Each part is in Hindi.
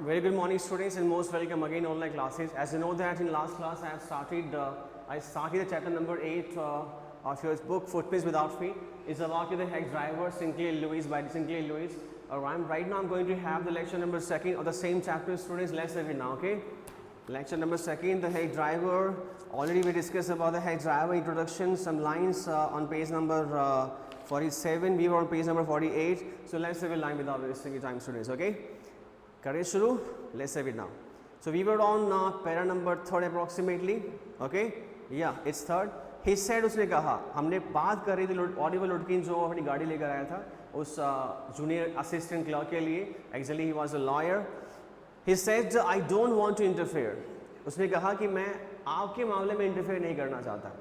Very good morning, students, and most welcome again online classes. As you know that in last class I started the chapter number 8 of your book Footprints Without Feet. It's about the hex driver Sinclair Lewis by Sinclair Lewis. Right now I'm going to have the lecture number 2 of the same chapter. Students, let's have it now. Okay, lecture number 2, the hex driver. Already we discussed about the hex driver introduction, some lines on page number 47. We were on page number 48. So let's have a line without wasting time, students. Okay, करें शुरू. Let's have it now. So we were on para number 3 approximately. Okay, yeah, it's 3rd. He said, उसने कहा, हमने बात कर रही थी ऑलिवर लुटकिन जो अपनी गाड़ी लेकर आया था उस जूनियर असिस्टेंट क्लर्क के लिए. Actually he was a lawyer. He said I don't want to interfere. उसने कहा कि मैं आपके मामले में इंटरफेयर नहीं करना चाहता.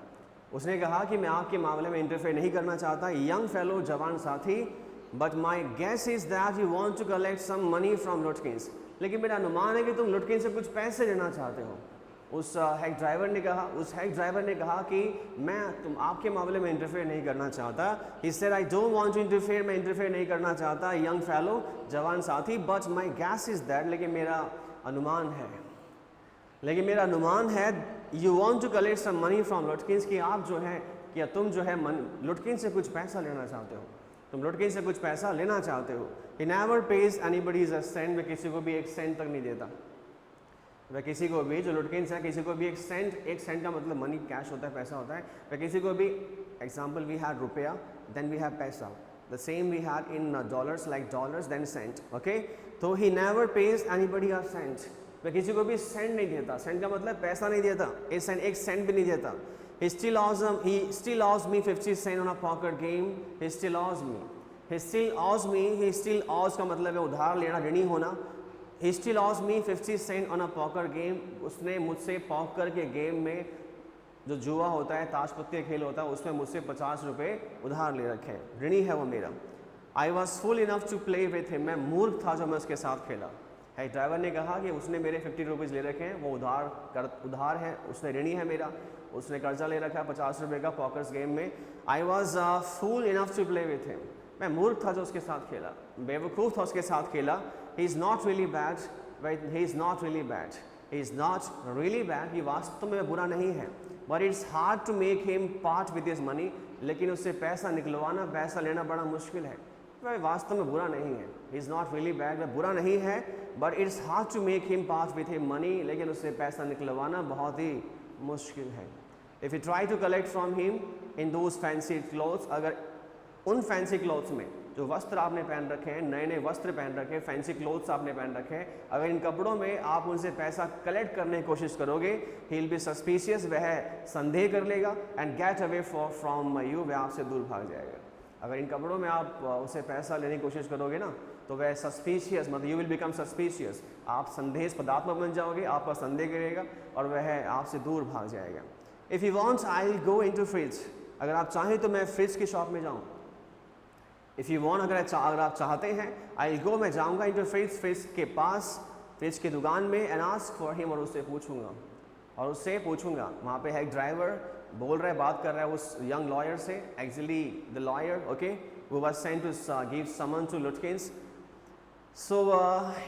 उसने कहा कि मैं आपके मामले में इंटरफेयर नहीं करना चाहता. यंग फेलो, जवान साथी, but my guess is that you want to collect some money from Lutkins. लेकिन मेरा अनुमान है कि तुम लुटकिन से कुछ पैसे लेना चाहते हो. उस हेक ड्राइवर ने कहा कि मैं आपके मामले में इंटरफेयर नहीं करना चाहता. He said I don't want to interfere. मैं इंटरफेयर नहीं करना चाहता. यंग फेलो, जवान साथी, but my guess is that, लेकिन मेरा अनुमान है you want to collect some money from Lutkins, कि आप जो है क्या तुम जो है लुटकिन से कुछ पैसा लेना चाहते हो. तुम लुटकिन से कुछ पैसा लेना चाहते हो. He never pays anybody's a cent. वह किसी को भी एक सेंट तक नहीं देता. वह किसी को भी, जो लुटकिन से किसी को भी एक सेंट का मतलब मनी, कैश होता है, पैसा होता है. वह किसी को भी, example we had rupaya, then we have paisa. The same we had in dollars, like dollars then cent. Okay, तो he never pays anybody a cent. वह किसी को भी सेंट नहीं देता. सेंट का मतलब पैसा नहीं देता. एक सेंट भी नहीं देता. He still owes me 50 cents on a poker game. He still owes का मतलब है उधार लेना, ऋणी होना. He still owes me 50 cents on a poker game. उसने मुझसे पॉकर के गेम में, जो जुआ होता है, ताश पत्ती खेल होता है, उसमें मुझसे 50 रुपये उधार ले रखे हैं. ऋणी है वो मेरा. I was fool enough to play with him. मैं मूर्ख था जो मैं उसके साथ खेला. है ड्राइवर ने कहा कि उसने मेरे 50 रुपीज़ ले रखे हैं, वो उधार है, उसने ऋणी है मेरा. उसने कर्जा ले रखा है 50 रुपये का पॉकर्स गेम में. I was fool enough to play with him. मैं मूर्ख था जो उसके साथ खेला, बेवकूफ़ था उसके साथ खेला. He is not really bad. He वास्तव में बुरा नहीं है. But it's hard to make him part with his money. लेकिन उससे पैसा निकलवाना, पैसा लेना बड़ा मुश्किल है. वह वास्तव में बुरा नहीं है. He is not really bad. वह बुरा नहीं है, but it's hard to make him part with him money. लेकिन उससे पैसा निकलवाना बहुत ही मुश्किल है. If you try to collect from him in those fancy clothes, अगर उन फैंसी क्लोथ्स में, जो वस्त्र आपने पहन रखे हैं, नए नए वस्त्र पहन रखे हैं, फैंसी क्लोथ्स आपने पहन रखे हैं, अगर इन कपड़ों में आप उनसे पैसा कलेक्ट करने की कोशिश करोगे, ही विल बी सस्पिशियस. वह संदेह कर लेगा. And get away from you. वह आपसे दूर भाग जाएगा. अगर इन कपड़ों में आप उसे पैसा लेने की कोशिश करोगे ना, तो वह सस्पिशियस, मतलब यू विल बिकम सस्पिशियस. आप संदेहास्पदात्मक बन जाओगे, आपका संदेह करेगा और वह आपसे दूर भाग जाएगा. If you wants I will go into fridge. अगर आप चाहें तो मैं फ्रिज की शॉप में जाऊँ. इफ़ यू वॉन्ट, अगर आप चाहते हैं, आई विल गो, मैं जाऊँगा इनटू फ्रिज के पास, फ्रिज की दुकान में. एंड आस्क फॉर हिम, और उससे पूछूंगा. वहाँ पे है एक ड्राइवर, बोल रहा है, बात कर रहा है उस यंग लॉयर से. Actually the lawyer, okay, who was sent to give summon to Lutkins. So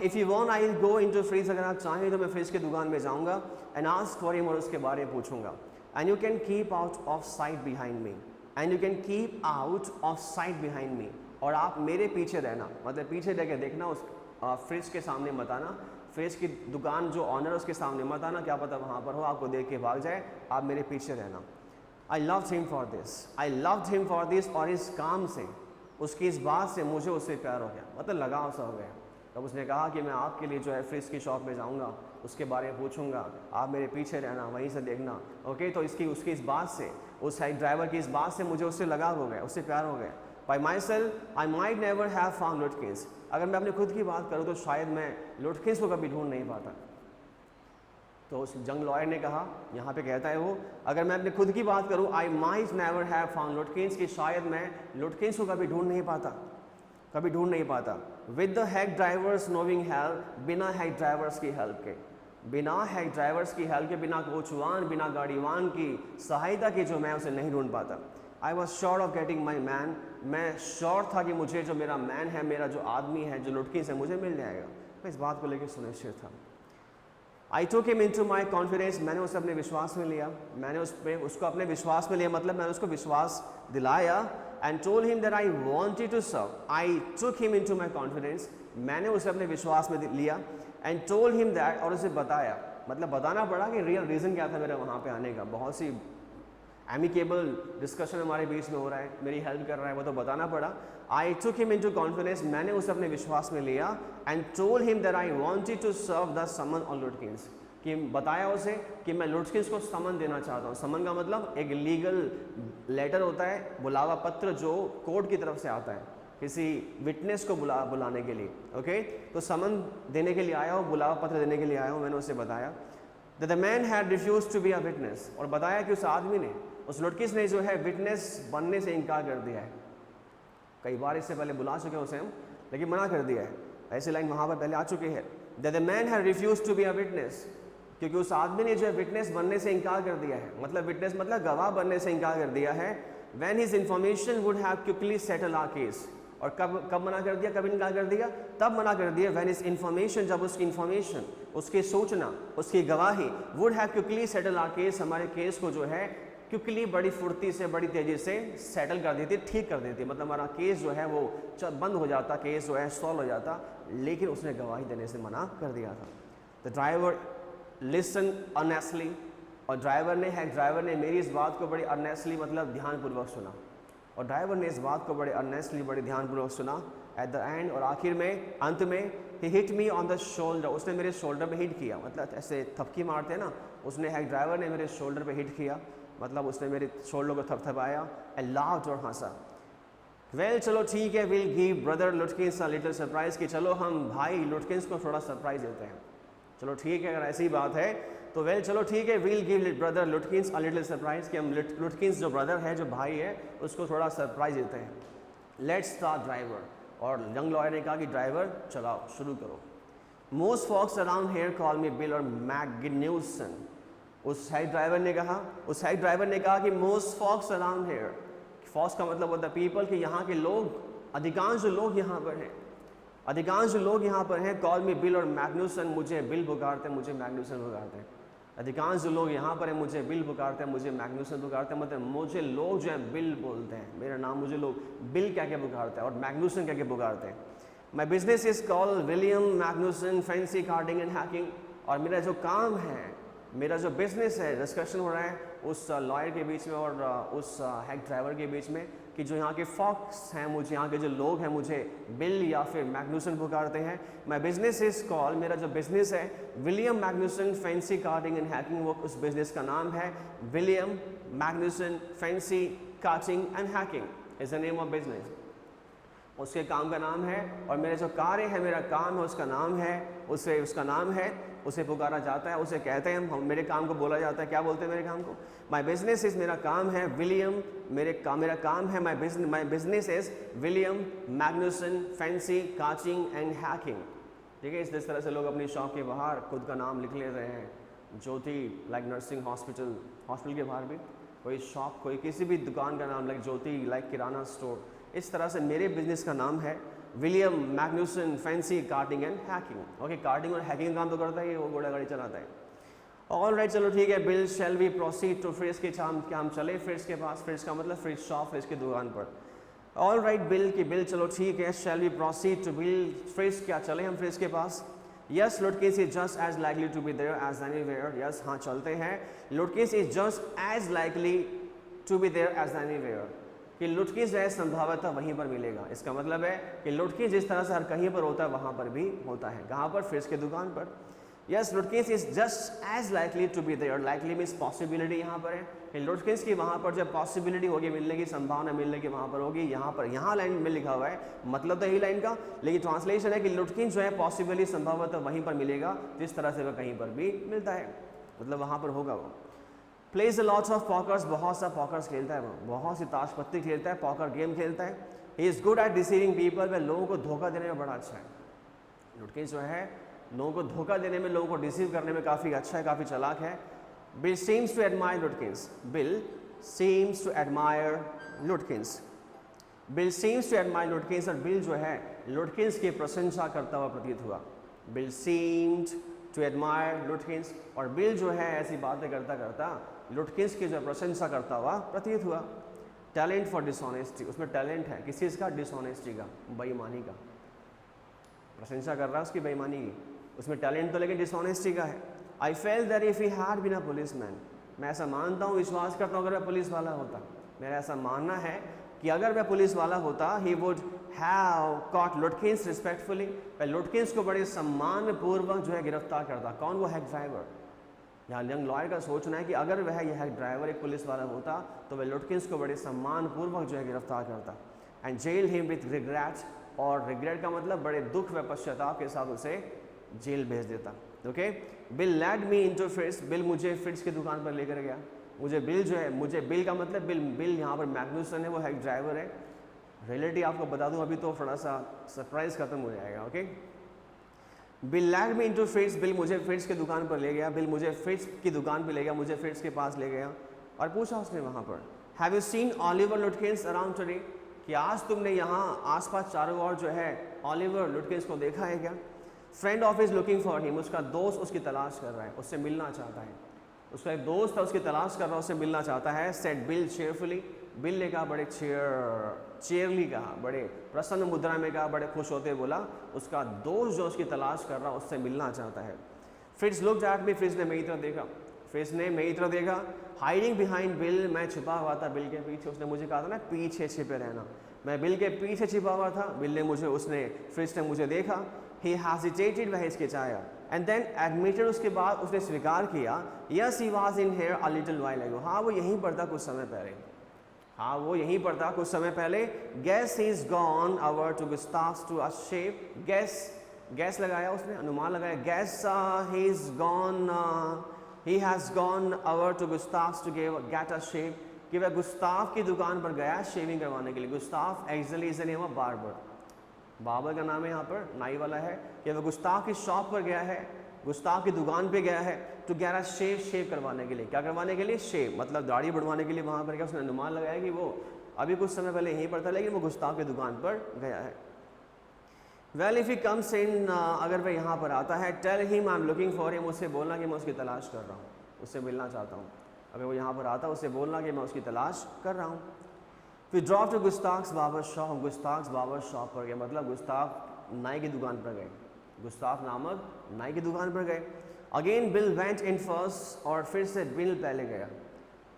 if you want, I will go into fridge. अगर आप चाहें तो मैं फ्रिज की दुकान में जाऊँगा. and ask for him, और उसके बारे में पूछूंगा. and you can keep out of sight behind me. और आप मेरे पीछे रहना, मतलब पीछे रह के देखना, उस फ्रिज के सामने मत आना. फ्रिज की दुकान जो ऑनर उसके सामने मत आना, क्या पता वहाँ पर हो, आपको देख के भाग जाए. आप मेरे पीछे रहना. I loved him for this. और इस काम से, उसकी इस बात से मुझे उससे प्यार हो गया, मतलब लगाव सा हो गया. तब उसने कहा कि मैं आपके लिए जो है फ्रिज की शॉप में जाऊंगा, उसके बारे में पूछूंगा, आप मेरे पीछे रहना, वहीं से देखना. ओके, तो उसकी इस बात से, उस हेड ड्राइवर की इस बात से मुझे उससे लगाव हो गया, उससे प्यार हो गया. By my self I might never have found Lutkin's. अगर मैं अपनी खुद की बात करूँ तो शायद मैं लुटकिन्स को कभी ढूंढ नहीं पाता. तो उस यंग लॉयर ने कहा, यहाँ पे कहता है वो, अगर मैं अपनी खुद की बात करूँ, I might never have found Lutkin's, कि शायद मैं लुटकिन्स को कभी ढूंढ नहीं पाता. With the heck drivers knowing help, बिना हेक ड्राइवर्स की हेल्प के, बिना कोचवान, बिना गाड़ीवान की सहायता की, जो मैं उसे नहीं ढूंढ पाता. I was sure of getting my man. मैं श्योर था कि मुझे जो मेरा मैन है, मेरा जो आदमी है, जो लुटकिन से मुझे मिल जाएगा. मैं इस बात को लेकर सुनिश्चित था। I took him into my confidence, मैंने उसे अपने विश्वास में लिया, मैंने उसको अपने विश्वास में लिया, मतलब मैंने उसको विश्वास दिलाया। And told him that I wanted to serve, I took him into my confidence, मैंने उसे अपने विश्वास में लिया। एंड टोल्ड हिम दैट, और उसे बताया, मतलब बताना पड़ा कि रियल रीज़न क्या था मेरा वहाँ पे आने का। बहुत सी एमिकेबल डिस्कशन हमारे बीच में हो रहा है, मेरी हेल्प कर रहा है, वो तो बताना पड़ा। I took him into confidence, मैंने उसे अपने विश्वास में लिया। And told him that I wanted to serve the summon on Lutkins, कि बताया उसे कि मैं लुटकिंस को समन देना चाहता हूँ। समन का मतलब एक लीगल लेटर होता है, बुलावा पत्र जो कोर्ट की तरफ से आता है किसी विटनेस को बुलाने के लिए। ओके, तो समन देने के लिए आया हूँ, बुलावा पत्र देने के लिए आया हूँ। मैंने उसे बताया that the man had refused to be a witness, और बताया कि उस आदमी ने, उस लुटकिस ने जो है विटनेस बनने से इनकार कर दिया है। कई बार इससे पहले बुला चुके हैं उसे हम, लेकिन मना कर दिया है। ऐसी लाइन वहाँ पर पहले आ चुकी है, that the man had refused to be a witness, क्योंकि उस आदमी ने जो है विटनेस बनने से इनकार कर दिया है। मतलब विटनेस मतलब गवाह बनने से इनकार कर दिया है। When his information would have quickly settle our case, और कब मना कर दिया, कब इनकार कर दिया, तब मना कर दिया व्हेन हिज इन्फॉर्मेशन, जब उसकी इन्फॉर्मेशन, उसकी सूचना, उसकी गवाही would have quickly settle our case, हमारे केस को जो है क्विकली, बड़ी फुर्ती से, बड़ी तेज़ी से सेटल कर देती, ठीक कर देती, मतलब हमारा केस जो है वो बंद हो जाता, केस जो है सॉल्व हो जाता। लेकिन उसने गवाही देने से मना कर दिया था। द ड्राइवर लिसन ऑनेस्टली, और ड्राइवर ने मेरी इस बात को बड़ी ऑनेस्टली, मतलब ध्यानपूर्वक सुना, और ड्राइवर ने इस बात को बड़े ऑनेस्टली, बड़े ध्यानपूर्वक सुना। एट द एंड, और आखिर में, अंत में, he hit me on the shoulder, उसने मेरे शोल्डर पे हिट किया, मतलब ऐसे थपकी मारते हैं ना, उसने ड्राइवर ने मेरे शोल्डर पे हिट किया, मतलब उसने मेरे शोल्डर को थपथपाया, एंड लाफ्ड, और हंसा। वेल चलो ठीक है, will give brother लुटकिंस a little surprise, कि चलो हम भाई लुटकिंस को थोड़ा सरप्राइज देते हैं। चलो ठीक है, अगर ऐसी बात है तो वेल चलो ठीक है, will give brother लुटकिंस a little surprise, कि हम लुटकिंस जो ब्रदर है, जो भाई है, उसको थोड़ा सरप्राइज देते हैं। लेट्स स्टार्ट ड्राइवर, और यंग लॉयर ने कहा कि ड्राइवर चलाओ, शुरू करो। Most folks around here call me Bill और मैग्न्यूसन, उस हेड ड्राइवर ने कहा कि most folks around here, folks का मतलब होता है पीपल, कि यहाँ के लोग, अधिकांश लोग यहाँ पर हैं, अधिकांश लोग यहाँ पर हैं। कॉल मी बिल और मैग्न्यूसन, मुझे बिल पुकारते हैं, मुझे मैग्न्यूसन पुकारते हैं। अधिकांश जो लोग यहाँ पर हैं मुझे बिल पुकारते हैं, मुझे मैग्न्यूसन पुकारते हैं, मतलब मुझे लोग जो है बिल बोलते हैं, मेरा नाम मुझे लोग बिल क्या क्या पुकारते हैं और मैग्न्यूसन क्या क्या पुकारते हैं। My business is called William Magnuson fancy carding and hacking, और मेरा जो काम है, मेरा जो बिजनेस है, डिस्कशन हो रहा है उस लॉयर के बीच में और उस हेड ड्राइवर के बीच में, कि जो यहाँ के फॉक्स हैं, मुझे यहाँ के जो लोग हैं मुझे बिल या फिर मैग्न्यूसन पुकारते हैं। माई बिजनेस इज कॉल, मेरा जो बिजनेस है, William Magnuson fancy carding and hacking, वो उस बिजनेस का नाम है William Magnuson fancy carding and hacking is the name of business, उसके काम का नाम है। और मेरा जो कार्य है, मेरा काम है, उसका नाम है, उसका नाम है, उसे पुकारा जाता है, उसे कहते हैं हम, मेरे काम को बोला जाता है, क्या बोलते हैं मेरे काम को? माई बिजनेस इज, मेरा काम है, विलियम, मेरा काम है, my business is William Magnuson fancy carding and hacking. ठीक है, इस तरह से लोग अपनी शॉप के बाहर खुद का नाम लिख ले रहे हैं। ज्योति, लाइक नर्सिंग हॉस्पिटल के बाहर भी कोई शॉप, कोई किसी भी दुकान का नाम, like Jyoti, like kirana store, इस तरह से मेरे बिजनेस का नाम है William Magnuson fancy carding and hacking. Okay, carding और हैकिंग काम तो करता है, वो घोड़ा गाड़ी चलाता है। ऑल राइट, चलो ठीक है, Bill shall we proceed to Fritz, के क्या हम चले फ्रिज के पास? फ्रिज का मतलब फ्रिज शॉप, फ्रिज की दुकान पर। ऑल राइट बिल, की बिल चलो ठीक है, shall we proceed to Bill Fridge, क्या चले हम फ्रिज के पास? Yes, Lutkins is just as likely to be there as anywhere. Yes, हाँ चलते हैं। Lutkins is just as likely to be there as anywhere, कि लुटकिंस है संभवतः वहीं पर मिलेगा। इसका मतलब है कि लुटकिंस जिस तरह से हर कहीं पर होता है वहाँ पर भी होता है। कहाँ पर? फ्रिज की दुकान पर। Yes, Lutkins is just as likely to be there, likely means possibility यहाँ पर है कि लुटकिंस की वहाँ पर जब पॉसिबिलिटी होगी, मिलने की संभावना मिलने की वहाँ पर होगी। यहाँ पर, यहाँ लाइन में लिखा हुआ है, मतलब तो यही लाइन का, लेकिन ट्रांसलेशन है कि लुटकिंस जो है पॉसिबली संभवतः वहीं पर मिलेगा जिस तरह से वह कहीं पर भी मिलता है, मतलब वहाँ पर होगा वो। प्लेज अ लॉट्स ऑफ पॉकर्स, बहुत सा पॉकर्स खेलता है वो, बहुत सी ताश पत्ती खेलता है, पॉकर गेम खेलता है। He is good at deceiving people, वह लोगों को धोखा देने में बड़ा अच्छा है। लुटकिंस जो है लोगों को धोखा देने में, लोगों को डिसीव करने में काफ़ी अच्छा है, काफ़ी चालाक है। Bill seems to admire Lutkins, Bill seems to admire Lutkins, Bill seems to admire Lutkins, और बिल जो है लुटकिंस की प्रशंसा करता हुआ प्रतीत हुआ। Bill seemed to admire Lutkins, और बिल जो है ऐसी बातें करता करता लुटकिंस की जो प्रशंसा करता हुआ प्रतीत हुआ। टैलेंट फॉर डिसऑनेस्टी, उसमें टैलेंट है किस चीज़ का? डिसऑनेस्टी का, बेईमानी का। प्रशंसा कर रहा है उसकी बेईमानी की, उसमें टैलेंट तो लेकिन डिसऑनेस्टी का है। I feel that if he had been a policeman, मैं ऐसा मानता हूँ, विश्वास करता हूँ, अगर मैं पुलिस वाला होता, मेरा ऐसा मानना है कि अगर मैं पुलिस वाला होता, he would have caught लुटकिंस respectfully, मैं लुटकिंस को बड़े सम्मान पूर्वक जो है गिरफ्तार करता। कौन? वो हेड ड्राइवर। यहाँ यंग लॉयर का सोचना है कि अगर वह यह हेड ड्राइवर एक पुलिस वाला होता तो वह लुटकिंस को बड़े सम्मान पूर्वक जो है गिरफ्तार करता। And jail him with regret, और रिग्रेट का मतलब बड़े दुख व पश्चाताप के साथ उसे जेल भेज देता। Okay, Bill led me into Fritz, Bill मुझे फ्रिट्ज की दुकान पर लेकर गया। मुझे बिल जो है, मुझे बिल का मतलब बिल यहाँ पर मैग्नुसन है, वो हेड ड्राइवर है। रियलिटी आपको बता दूँ अभी तो थोड़ा सा सरप्राइज खत्म हो जाएगा। Okay, Bill led me into Fritz, Bill मुझे फ्रिट्ज की दुकान पर ले गया। बिल मुझे फ्रिट्ज की दुकान पर ले गया, मुझे फ्रिट्ज के पास ले गया और पूछा उसने वहाँ पर, have you seen Oliver लुटकिंस around today, कि आज तुमने यहाँ आसपास चारों ओर जो है ऑलिवर लुटकिंस को देखा है क्या? Friend of is looking for him, उसका दोस्त उसकी तलाश कर रहा है, उससे मिलना चाहता है। उसका एक दोस्त है, उसकी तलाश कर रहा है, उससे मिलना चाहता है। सेड बिल चेयरफुली, बिल ने कहा बड़े चेयरली कहा, बड़े प्रसन्न मुद्रा में कहा, बड़े खुश होते बोला, उसका दोस्त जो उसकी तलाश कर रहा उससे मिलना चाहता है। Fritz looked at me, Fritz ने मेरी तरफ देखा, फ्रिट्ज ने मेरी तरफ देखा। हाइडिंग बिहाइंड बिल, मैं छिपा हुआ था बिल के पीछे। उसने मुझे कहा था ना पीछे छिपे रहना, मैं बिल के पीछे छिपा हुआ था। बिल ने मुझे, फ्रिट्ज ने मुझे देखा। ही हेजिटेटेड, वह हिचकिचाया, एंड देन एडमिटेड, उसके बाद उसने स्वीकार किया, yes he was in here a little while ago, हाँ वो यहीं पर था कुछ समय पहले, हाँ वो यहीं पर था कुछ समय पहले। Guess he is gone over to Gustave's to a shave, guess लगाया उसने, अनुमान लगाया, guess he is gone, he has gone over to Gustave's to get a shave, कि वह गुस्ताव की दुकान पर गया शेविंग करवाने के लिए। Gustave actually is the name of barber, barber का नाम है यहाँ पर, नाई वाला है। कि वह गुस्ताव की शॉप पर गया है, गुस्ताव की दुकान पे गया है, टू गेट अ शेव करवाने के लिए। क्या करवाने के लिए? शेव, मतलब दाढ़ी बढ़वाने के लिए वहाँ पर गया। उसने अनुमान लगाया कि वो अभी कुछ समय पहले यहीं पर था, लेकिन वो गुस्ताव की दुकान पर गया है। Well if he comes in, अगर वह यहाँ पर आता है, tell him I am looking for him, उससे बोलना कि मैं उसकी तलाश कर रहा हूँ, उससे मिलना चाहता हूँ। अगर वो यहाँ पर आता है, उससे बोलना कि मैं उसकी तलाश कर रहा हूँ। फिर drop to Gustave's barber shop, Gustave's barber shop पर गए, मतलब गुस्ताव नाई की दुकान पर गए, गुस्ताव नामक नाई की दुकान पर गए। Again bill went in first, और फिर से बिल पहले गया,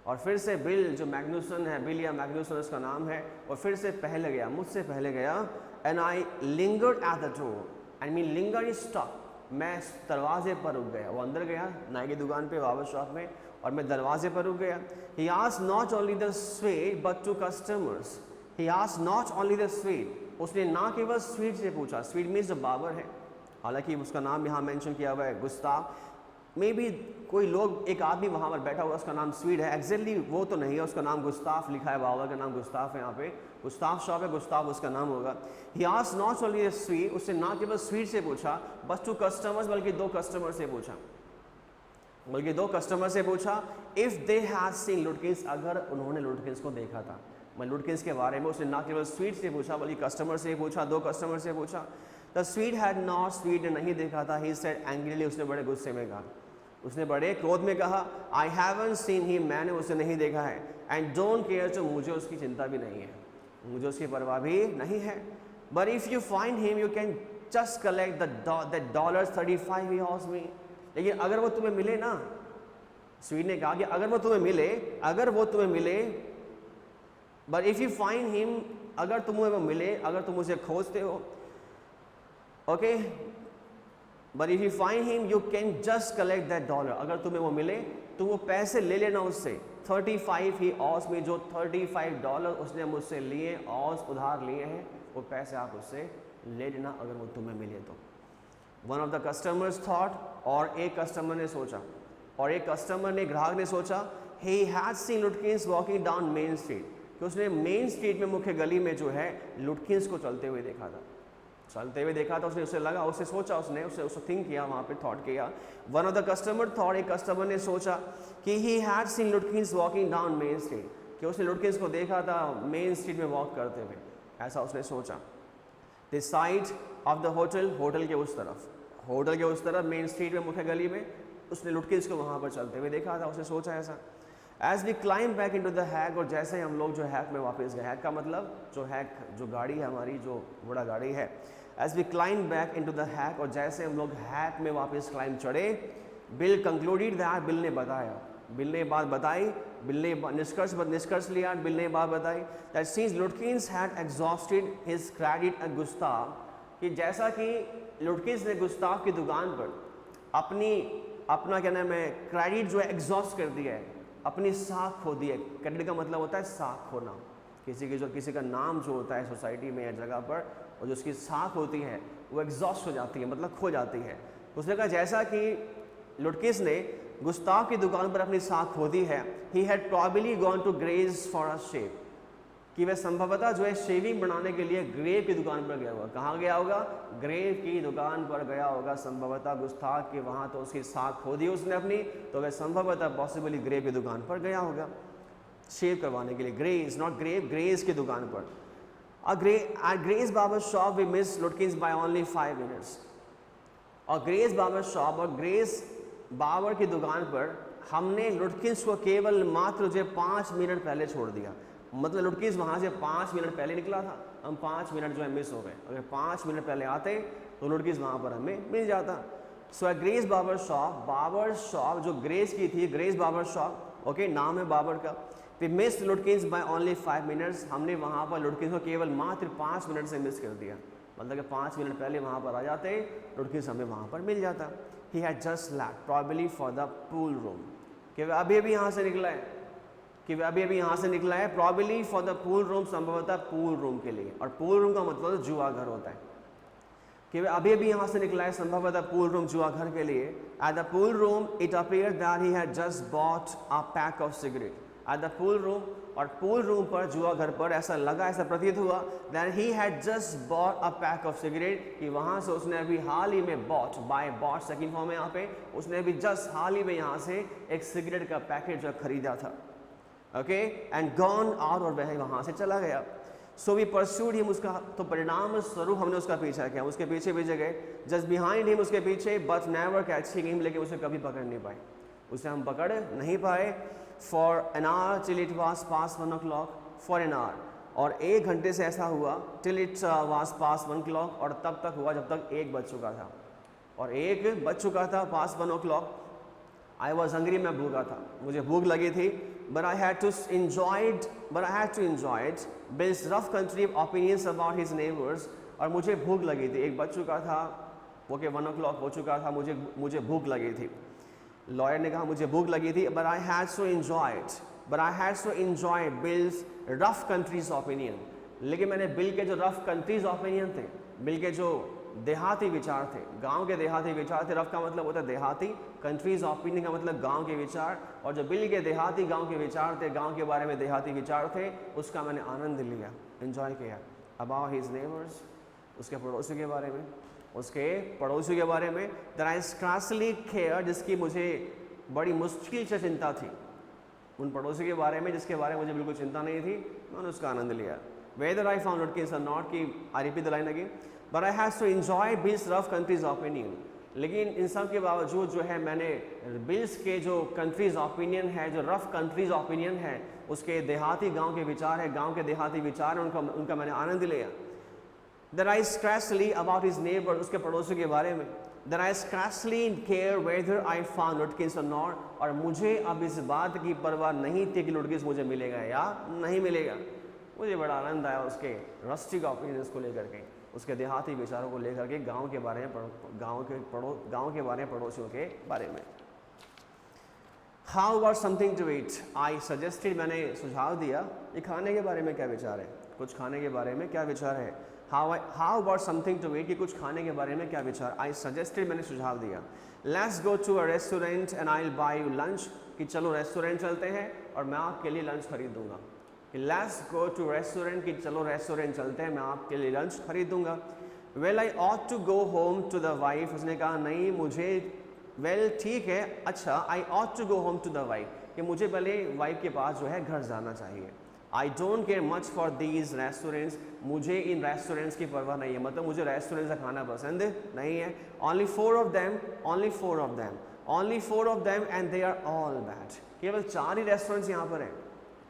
और फिर से बिल जो मैग्नुसन है, बिल या मैग्नुसन उसका नाम है, और फिर से पहले गया, मुझसे पहले गया। And I lingered at the door, and mean linger is stop, मैं दरवाजे पर रुक गया। वो अंदर गया नाई की दुकान पे, बाबर शॉप में, और मैं दरवाजे पर रुक गया। He asked not only the sweet but to customers. He asked not only the sweet. उसने ना केवल स्वीट से पूछा, स्वीट मीन्स जो बाबर है, हालांकि उसका नाम यहाँ मेंशन किया हुआ है गुस्ताव। मे बी कोई लोग, एक आदमी वहाँ पर बैठा हुआ, उसका नाम स्वीट है, एग्जैक्टली वो तो नहीं है, उसका नाम गुस्ताव लिखा है, बाबर का नाम गुस्ताव है, यहाँ पे गुस्ताव शॉप है, गुस्ताव उसका नाम होगा। He asked not only the sweet, उसने ना केवल स्वीट से पूछा, बस टू कस्टमर्स, बल्कि दो कस्टमर से पूछा, इफ़ दे हैड सीन लुटकिंस, अगर उन्होंने लुटकिंस को देखा था। मैं लुटकिंस के बारे में उसने ना केवल स्वीट से पूछा, बल्कि कस्टमर से पूछा, दो कस्टमर से पूछा। The sweet had not, sweet ने नहीं देखा था। ही सेड एंग्रीली, उसने बड़े गुस्से में कहा, उसने बड़े क्रोध में कहा, आई हैवंट सीन हिम, मैंने उसे नहीं देखा है। एंड डोंट केयर, तो मुझे उसकी चिंता भी नहीं है, मुझे उसकी परवाह भी नहीं है। But if you find him you can just collect the $35 ही ऑस मी, लेकिन अगर वो तुम्हें मिले ना, स्वीट ने कहा कि अगर वो तुम्हें मिले, but if you find him, अगर तुम्हें वो मिले, अगर तुम उसे खोजते हो, okay, but if you find him you can just collect that $, अगर तुम्हें वो मिले तो वो पैसे ले लेना उससे। 35 ही ऑस में, जो $35 उसने मुझसे लिए, ऑस उधार लिए हैं, वो पैसे आप उससे ले लेना अगर वो तुम्हें मिले तो। One of the customers thought, और एक कस्टमर ने सोचा, ग्राहक ने सोचा, he had seen लुटकिंस walking down main street, कि उसने मेन स्ट्रीट में, मुख्य गली में जो है लुटकिंस को चलते हुए देखा था, उसने उसे लगा, उसे सोचा, उसने थिंक किया, वहाँ पे थॉट किया। One of the customer thought, एक कस्टमर ने सोचा कि he had seen लुटकिंस walking down main street, कि उसने लुटकिंस को देखा था मेन स्ट्रीट में वॉक करते हुए, ऐसा उसने सोचा। The side of the hotel, hotel के उस तरफ, होटल के उस तरफ मेन स्ट्रीट में, मुख्य गली में, उसने लुटकिंस को वहाँ पर चलते हुए देखा था, उसने सोचा ऐसा। As we climb back into the hack, और जैसे हम लोग जो हैक में वापस गए, हैक का मतलब जो गाड़ी है हमारी, जो बड़ा गाड़ी है, as we climb back into the hack, और जैसे हम लोग हैक में वापस क्लाइम चढ़े, बिल कंक्लूडेड दैट, बिल ने बताया, बिल ने बात बताई, बिल ने निष्कर्ष लिया, बिल ने बात बताई that since लुटकिंस had exhausted his credit at Gustav, कि जैसा कि लुटकिंस ने गुस्ताव की दुकान पर अपना क्या नाम है, क्रेडिट जो है एग्जॉस्ट कर दिया है, अपनी साख खो दी है। क्रेडिट का मतलब होता है साख खोना, किसी का नाम जो होता है सोसाइटी में या जगह पर, और जो उसकी साख होती है वो एग्जॉस्ट हो जाती है, मतलब खो जाती है। उसने कहा जैसा कि लुटकिंस ने गुस्ताव की दुकान पर अपनी साख खो दी है, he had probably gone to Grays for a shave, कि वह संभवतः जो है शेविंग बनाने के लिए ग्रेव की दुकान पर गया होगा। कहाँ गया होगा? ग्रेव की दुकान पर गया होगा संभवतः, गुस्ताव के वहाँ तो उसकी साख खो दी उसने अपनी, तो वह संभवतः पॉसिबली ग्रेव की दुकान पर गया होगा शेव करवाने के लिए। ग्रेज नॉट ग्रेव, ग्रेज की दुकान पर। At Gray's barber shop we missed Lutkins by only 5 minutes. और ग्रेस बार्बर शॉप और ग्रेस बार्बर की दुकान पर हमने लुटकिंस को केवल मात्र जो 5 मिनट पहले छोड़ दिया। मतलब लुटकिंस वहाँ से 5 मिनट पहले निकला था, हम 5 मिनट जो है मिस हो गए। अगर 5 मिनट पहले आते तो लुटकिंस वहाँ पर हमें मिल जाता। सो ग्रेस बार्बर शॉप जो ग्रेस की थी, ग्रेस बार्बर शॉप, ओके, नाम है बार्बर का। We miss Lutkins by only 5 minutes, हमने वहाँ पर लुटकिंस को केवल मात्र 5 मिनट से मिस कर दिया। मतलब कि 5 मिनट पहले वहाँ पर आ जाते, लुटकिंस हमें वहाँ पर मिल जाता। He had just left probably for the pool room, कि वह अभी अभी यहाँ से निकला है, probably for the pool room, संभवतः पूल रूम के लिए। और पूल रूम का मतलब जुआ घर होता है, कि वह अभी अभी यहाँ से निकला है संभवतः पूल रूम, जुआ घर के लिए। At the pool room it appeared that he had just bought a pack of cigarette. At the pool room, और पूल रूम पर, जुआ घर पर ऐसा लगा, ऐसा प्रतीत हुआ that he had just bought a pack of cigarette, कि वहाँ से उसने अभी हाल ही में बॉट सेकंड फॉर्म है यहाँ पे, उसने अभी जस्ट हाल ही में यहाँ से एक सिगरेट का पैकेट जो खरीदा था। ओके, एंड गॉन आउट, और वह वहाँ से चला गया। सो वी परस्यूड हिम, उसका तो परिणाम स्वरूप हमने उसका पीछा किया, उसके पीछे गए, जस्ट बिहाइंड हिम, उसके पीछे, बट नेवर कैचिंग हिम, लेकिन उसे कभी पकड़ नहीं पाए, उसे हम पकड़ नहीं पाए। For an hour till it was pass 1 o'clock, for an hour, और 1 घंटे से ऐसा हुआ, till it was pass 1 o'clock, और तब तक हुआ जब तक 1 बज चुका था, और 1 बज चुका था, पास 1 o'clock। आई वॉज हंग्री, मैं भूखा था, मुझे भूख लगी थी। But I had to enjoy it Bill's rough country opinions about his neighbours, और मुझे भूख लगी थी, 1 बज चुका था, ओके 1 o'clock हो चुका था, मुझे भूख लगी थी। लॉयर ने कहा मुझे भूख लगी थी, but I had to enjoy Bill's rough country's opinion, लेकिन मैंने बिल के जो रफ कंट्रीज ओपिनियन थे, बिल के जो देहाती विचार थे, गांव के देहाती विचार थे, रफ का मतलब होता है देहाती, कंट्रीज ओपिनियन का मतलब गांव के विचार, और जो बिल के देहाती गांव के विचार थे, गांव के बारे में देहाती विचार थे, उसका मैंने आनंद लिया, एंजॉय किया। अबाउट हिज नेबर्स, उसके पड़ोसियों के बारे में, दैट आई स्क्रैचली केयर, जिसकी मुझे बड़ी मुश्किल से चिंता थी, उन पड़ोसी के बारे में जिसके बारे में मुझे बिल्कुल चिंता नहीं थी, मैंने उसका आनंद लिया। वेदर आई फाउंड लुटकिंस और नॉट, की I repeat the line again, but I have to enjoy Bill's rough country's opinion, लेकिन इन सब के बावजूद जो है मैंने बिल्स के जो कंट्रीज ओपिनियन है, जो रफ कंट्रीज ओपिनियन है, उसके देहाती गांव के विचार है, गांव के देहाती विचार है, उनका मैंने आनंद लिया। That I scarcely about his neighbor, उसके पड़ोसी के बारे में, that I scarcely care whether I found Lutkins or not, और मुझे अब इस बात की परवाह नहीं थी कि लुटकिंस मुझे मिलेगा या नहीं मिलेगा। मुझे बड़ा आनंद आया उसके रस्टिक ओपिनियंस को लेकर के, उसके देहाती विचारों को लेकर के, गांव के बारे में, पड़ोसियों के बारे में। How about something to eat? I suggested, मैंने सुझाव दिया, ये खाने के बारे में क्या विचार है, कुछ खाने के बारे में क्या विचार है। How about something to eat, कि कुछ खाने के बारे में क्या विचार। I suggested, मैंने सुझाव दिया। Let's go to a restaurant and I'll buy you lunch, कि चलो रेस्टोरेंट चलते हैं और मैं आपके लिए लंच खरीद दूंगा। Let's go to restaurant, कि चलो रेस्टोरेंट चलते हैं, मैं आपके लिए लंच खरीद दूंगा। Well, I ought to go home to the wife, उसने कहा नहीं मुझे, well ठीक है, अच्छा, I ought to go home to the wife, कि मुझे पहले वाइफ के पास जो है घर जाना चाहिए। I don't care much for these restaurants, मुझे इन रेस्टोरेंट्स की परवाह नहीं है, मतलब मुझे रेस्टोरेंट्स का खाना पसंद नहीं है। Only 4 of them, only 4 of them, only 4 of them and they are all bad. केवल 4 ही रेस्टोरेंट्स यहाँ पर हैं।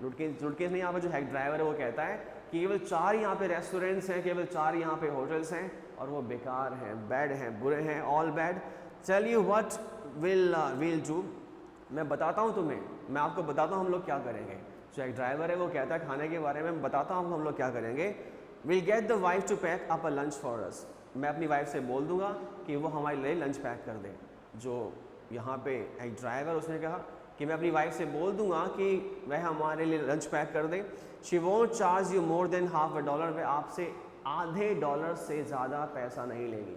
लुटकेस में यहाँ पर जो हेड ड्राइवर है वो कहता है कि केवल 4 यहाँ पे रेस्टोरेंट्स हैं, केवल 4 यहाँ पे होटल्स हैं और वो बेकार हैं, बैड हैं, बुरे हैं, all bad. Tell you what will do, मैं बताता हूँ तुम्हें, मैं आपको बताता हूँ हम लोग क्या करेंगे। जो एक ड्राइवर है वो कहता है खाने के बारे में, मैं बताता हूँ हम लोग क्या करेंगे। Will get the wife to pack up a lunch for us, मैं अपनी वाइफ से बोल दूंगा कि वो हमारे लिए लंच पैक कर दे। जो यहाँ पे एक ड्राइवर उसने कहा कि मैं अपनी वाइफ से बोल दूंगा कि वह हमारे लिए लंच पैक कर दे। She won't charge you more than half a dollar, वह आपसे आधे डॉलर से ज़्यादा पैसा नहीं लेगी।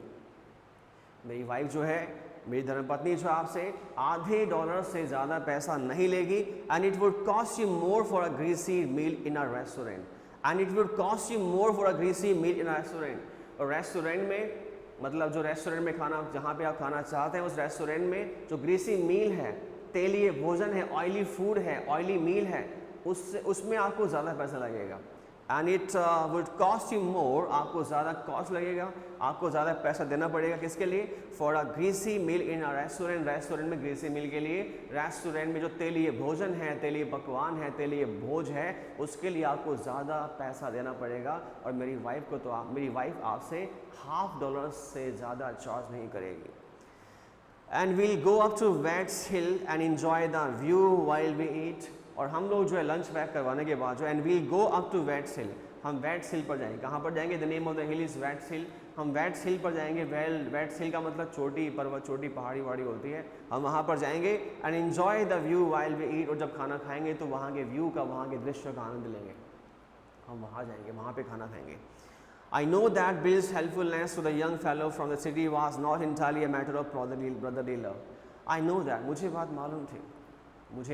मेरी वाइफ जो है, मेरी धर्मपत्नी जो आपसे आधे डॉलर से ज़्यादा पैसा नहीं लेगी। And it would cost you more for a greasy meal in a restaurant, and it would cost you more for a greasy meal in a restaurant. और रेस्टोरेंट में मतलब जो रेस्टोरेंट में खाना, जहाँ पे आप खाना चाहते हैं उस रेस्टोरेंट में जो ग्रीसी मील है, तेलीय भोजन है, ऑयली फूड है, ऑयली मील है, उसमें आपको ज़्यादा पैसा लगेगा। And it would cost you मोर, आपको ज़्यादा कॉस्ट लगेगा, आपको ज़्यादा पैसा देना पड़ेगा। किसके लिए? For a greasy meal in a restaurant, restaurant में ग्रीसी मील के लिए, रेस्टोरेंट में जो तेलीय भोजन है, तेलीय पकवान है, तेलीय भोज है, उसके लिए आपको ज़्यादा पैसा देना पड़ेगा। और मेरी वाइफ को तो मेरी वाइफ आपसे हाफ डॉलर से ज़्यादा चार्ज नहीं करेगी। And we'll go up to Waits Hill and enjoy the view while we eat, और हम लोग जो है लंच पैक करवाने के बाद जो, and we'll go up to Waits Hill, हम वेट्स हिल पर जाएंगे। कहाँ पर जाएंगे? The name of the hill is Waits Hill. हम वेट्स हिल पर जाएंगे। वेट्स हिल का मतलब चोटी, पर्वत, चोटी, पहाड़ी वहाड़ी होती है, हम वहाँ पर जाएंगे। And enjoy the view while we eat, और जब खाना खाएंगे तो वहाँ के व्यू का, वहाँ के दृश्य का आनंद लेंगे। हम वहाँ जाएंगे, वहाँ पे खाना खाएंगे। I know that Bill's helpfulness to the young fellow from the city was not entirely a matter of brotherly love. I know that, मुझे बात मालूम थी, मुझे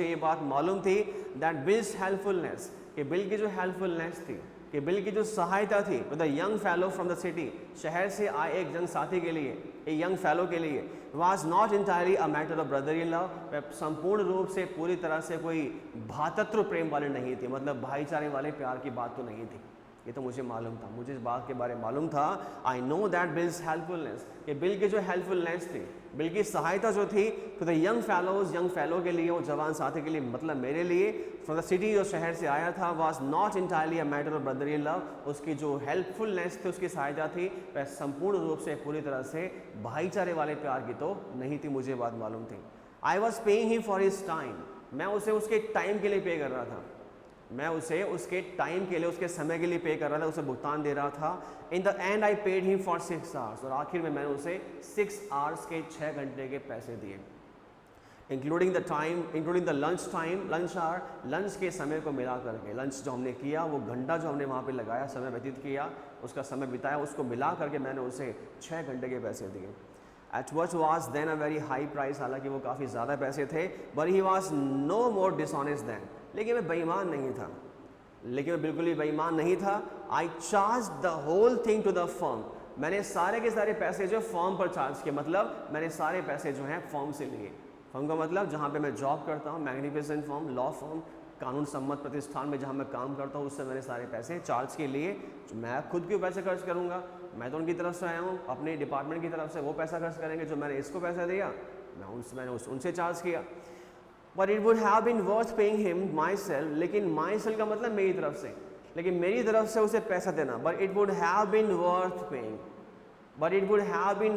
ये बात मालूम थी that Bill's helpfulness, कि बिल की जो हेल्पफुलनेस थी, कि बिल की जो सहायता थी, to the young fellow from the city, शहर से आए एक जन साथी के लिए, एक यंग फेलो के लिए, was not entirely a matter of brotherly love, संपूर्ण रूप से पूरी तरह से कोई भातृत्व प्रेम वाले नहीं थी, मतलब भाईचारे वाले प्यार की बात तो नहीं थी। ये तो मुझे मालूम था, मुझे इस बात के बारे में मालूम था। I know that bills helpfulness, कि बिल की जो हेल्पफुलनेस थी, बिल की सहायता जो थी, तो द यंग फेलो के लिए, वो जवान साथी के लिए, मतलब मेरे लिए, फ्रॉम द सिटी, जो शहर से आया था, was not entirely a matter of brotherly love, उसकी जो हेल्पफुलनेस थी, उसकी सहायता थी, वह संपूर्ण रूप से पूरी तरह से भाईचारे वाले प्यार की तो नहीं थी, मुझे बात मालूम थी। I was paying him for his time, मैं उसे उसके टाइम के लिए पे कर रहा था, मैं उसे उसके टाइम के लिए, उसके समय के लिए पे कर रहा था, उसे भुगतान दे रहा था। In the and I paid him for 6 hours, और आखिर में मैंने उसे 6 आवर्स के 6 घंटे के पैसे दिए, including the lunch time, lunch hour, lunch के समय को मिला करके, लंच जो हमने किया, वो घंटा जो हमने वहाँ पे लगाया, समय व्यतीत किया, उसका समय बिताया, उसको मिला करके मैंने उसे 6 घंटे के पैसे दिए। At what was then a very high price, हालांकि वो काफ़ी ज़्यादा पैसे थे, but he was no more dishonest then, लेकिन मैं बेईमान नहीं था, लेकिन मैं बिल्कुल भी बेईमान नहीं था। I charge the whole thing to the firm, मैंने सारे के सारे पैसे जो फर्म पर चार्ज किए, मतलब मैंने सारे पैसे जो हैं फर्म से लिए। फर्म का मतलब जहाँ पे मैं जॉब करता हूँ, मैग्निफिसेंट फर्म, लॉ फर्म, कानून सम्मत प्रतिष्ठान में जहाँ मैं काम करता हूँ, उससे मैंने सारे पैसे चार्ज के लिए। मैं खुद क्यों पैसे खर्च करूँगा, मैं तो उनकी तरफ से आया हूँ, अपने डिपार्टमेंट की तरफ से वो पैसा खर्च करेंगे, जो मैंने इसको पैसा दिया मैंने उनसे चार्ज किया। But it would have been worth paying him myself, लेकिन माई सेल्फ का मतलब मेरी तरफ से, लेकिन मेरी तरफ से उसे पैसा देना। But it would have been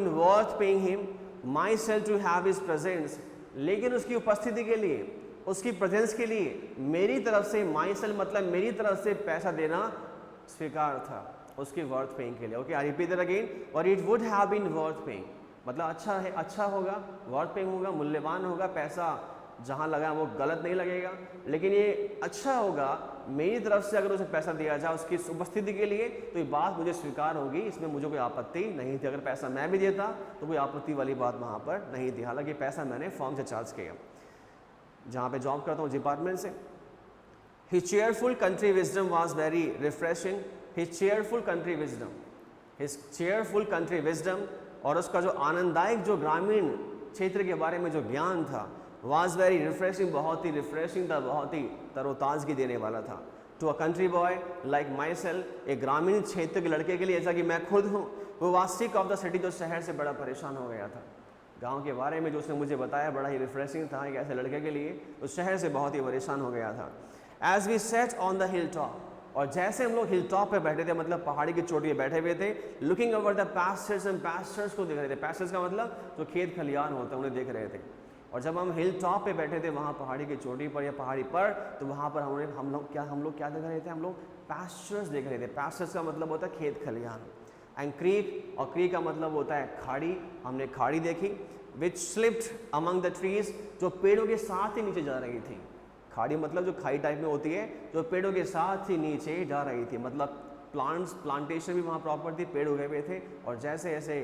worth paying him myself to have his presence, लेकिन उसकी उपस्थिति के लिए, उसकी प्रेजेंस के लिए मेरी तरफ से, माई सेल्फ मतलब मेरी तरफ से पैसा देना स्वीकार था, उसकी वर्थ पेइंग के लिए। Okay, I repeat that again, और it would have been worth paying, मतलब अच्छा है, अच्छा होगा, वर्थ पेइंग होगा, मूल्यवान होगा, पैसा जहाँ लगा वो गलत नहीं लगेगा, लेकिन ये अच्छा होगा मेरी तरफ से अगर उसे पैसा दिया जाए उसकी उपस्थिति के लिए, तो ये बात मुझे स्वीकार होगी, इसमें मुझे कोई आपत्ति नहीं थी। अगर पैसा मैं भी देता तो कोई आपत्ति वाली बात वहाँ पर नहीं थी, हालांकि पैसा मैंने फॉर्म से चार्ज किया, जहाँ पे जॉब करता हूँ डिपार्टमेंट से। His cheerful country wisdom was very refreshing. His cheerful country wisdom, और उसका जो आनंददायक जो ग्रामीण क्षेत्र के बारे में जो ज्ञान था, was very refreshing, बहुत ही रिफ्रेशिंग था, बहुत ही तरोताज़गी देने वाला था। To a country boy like myself, एक ग्रामीण क्षेत्र के लड़के के लिए, जैसा कि मैं खुद हूँ, वो was sick of the city, जो शहर से बड़ा परेशान हो गया था। गांव के बारे में जो उसने मुझे बताया बड़ा ही रिफ्रेशिंग था एक ऐसे लड़के के लिए, तो शहर से बहुत ही परेशान हो गया था। As we sat on the hill top, और जैसे हम लोग हिल टॉप पे बैठे थे, मतलब पहाड़ी की चोटी पे बैठे हुए थे, looking over the pastures and pastures को देख रहे थे। पास्चर्स का मतलब जो खेत खलियान होते हैं उन्हें देख रहे थे। और जब हम हिल टॉप पे बैठे थे वहाँ पहाड़ी की चोटी पर या पहाड़ी पर, तो वहाँ पर हम लोग क्या देख रहे थे? हम लोग पास्चर्स देख रहे थे। पास्चर्स का मतलब होता है खेत खलियान। एंड क्रीक, और क्रीक का मतलब होता है खाड़ी। हमने खाड़ी देखी, विच स्लिप्ड अमंग द ट्रीज, जो पेड़ों के साथ ही नीचे जा रही थी। खाड़ी मतलब जो खाई टाइप में होती है, जो पेड़ों के साथ ही नीचे जा रही थी, मतलब प्लांटेशन भी वहाँ प्रॉपर थी, पेड़ उगे हुए थे, और जैसे जैसे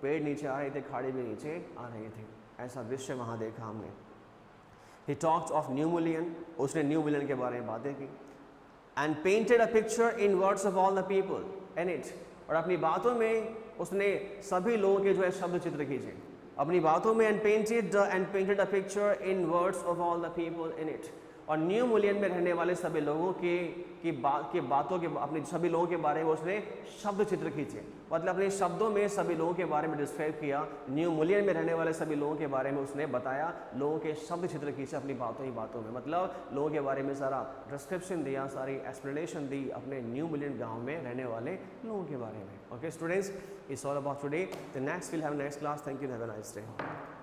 पेड़ नीचे आ रहे थे, खाड़ी भी नीचे आ रही थी। ऐसा दृश्य वहाँ देखा हमने। He talks of new million, उसने न्यू मिलियन के बारे में बातें की। And painted a picture in words of all the people in it, और अपनी बातों में उसने सभी लोगों के जो है शब्द चित्र खींचे अपनी बातों में। And painted a picture in words of all the people in it, और न्यू मिलियन में रहने वाले सभी लोगों की बातों के, अपने सभी लोगों के बारे में उसने शब्द चित्र खींचे, मतलब अपने शब्दों में सभी लोगों के बारे में डिस्क्राइब किया। न्यू मिलियन में रहने वाले सभी लोगों के बारे में उसने बताया, लोगों के शब्द चित्र खींचे अपनी बातों में, मतलब लोगों के बारे में सारा डिस्क्रिप्शन दिया, सारी एक्सप्लेनेशन दी अपने न्यू मिलियन गाँव में रहने वाले लोगों के बारे में। Okay students, it's all about today. The next will have next class. Thank you, have a nice day.